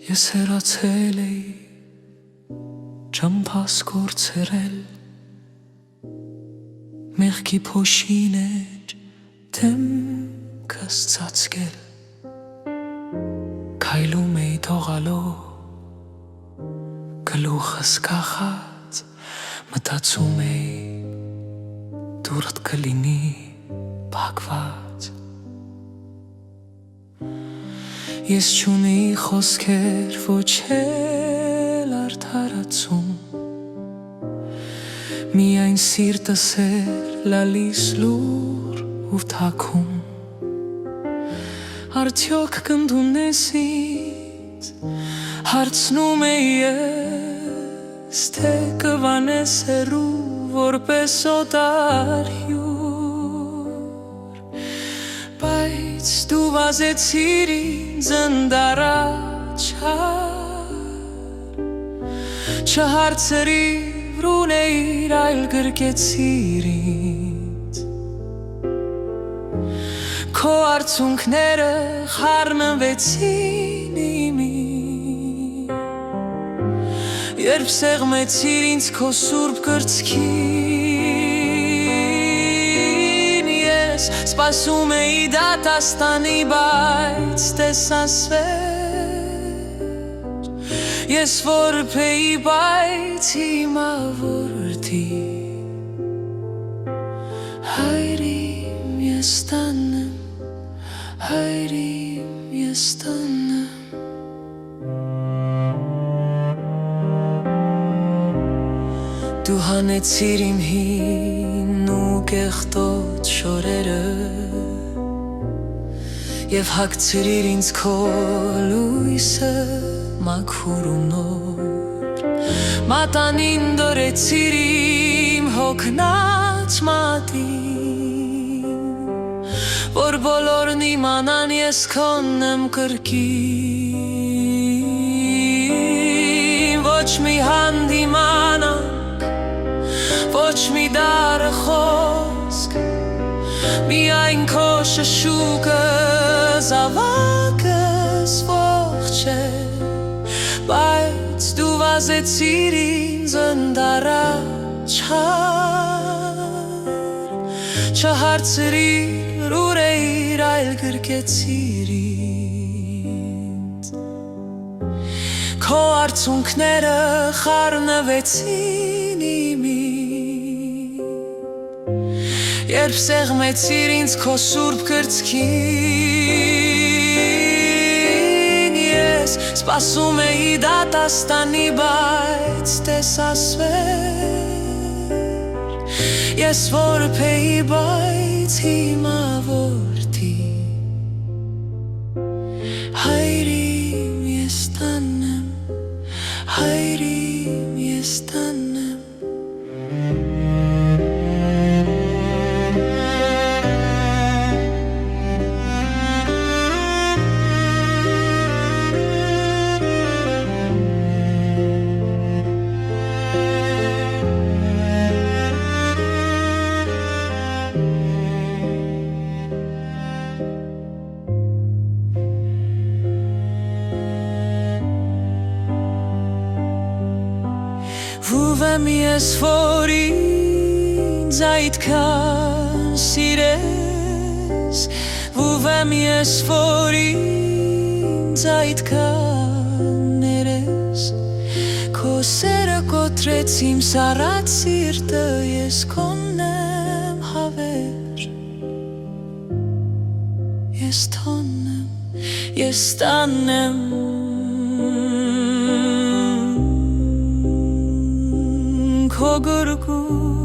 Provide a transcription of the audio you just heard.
Ես հեռացել էի ճամփաս կորցրել մեղքի փոշին էր դեմքս ծածկել քայլում էի թողալով գլուխս կախած մտածում էի դուրդ կլինի փակված Ես չունեի խոսքեր ոչ էլ արդարացում Միայն սիրտս էր լալիս լուր ու թաքում Արդյոք կընդունես ինձ հարցնում էի ես Թե կվանես հեռու որպես օտար հյուր Բայց դու վազեցիր ինձ ընդառաջ Չհարցրիր ունեիր այլ գրկեցիր ինձ Քո արցունքները խառնվեցին իմին Երբ սեղմեցիր ինձ քո սուրբ կրծքին Ես սպասում էի դատաստանի բայց տեսա սվեր Ես որբեի բայց հիմա որդի Հայրիմ ես տանեմ, հայրիմ ես տանեմ Դու հանեցիր իմ հին ու կեղտոտ շորերը Եվ հագցրիր ինձ քո լույսը մաքուր ու նոր Մատանին դորեցիր իմ հոգնած մատին Որ բոլորն իմանան ես քոն եմ կրկին Ոչ մի հանդիմանանք, ոչ մի դառը խոսք Միայն քո շշուկը զավակս ողջ է Բայց դու վազեցիր ինձ ընդառաջ Չհարցրիր ուր էիր այլ գրկեցիր ինձ Քո արցունքները խառնվեցին իմին Երբ սեղմեցիր ինձ քո սուրբ կրծքին Ես սպասում էի դատաստանի բայց տեսա սվեր Ես որբեի բայց հիմա որդի Հայրիմ ես տանեմ, հայրիմ ես տանեմ Վուվեմ ես որ ինձ այդքան սիրես Վուվեմ ես որ ինձ այդքան ներես Քո սերը կոտրեց իմ սառած սիրտը Ես քոնն եմ հավեր Ես թոնեմ, ես տանեմ Քո գրկու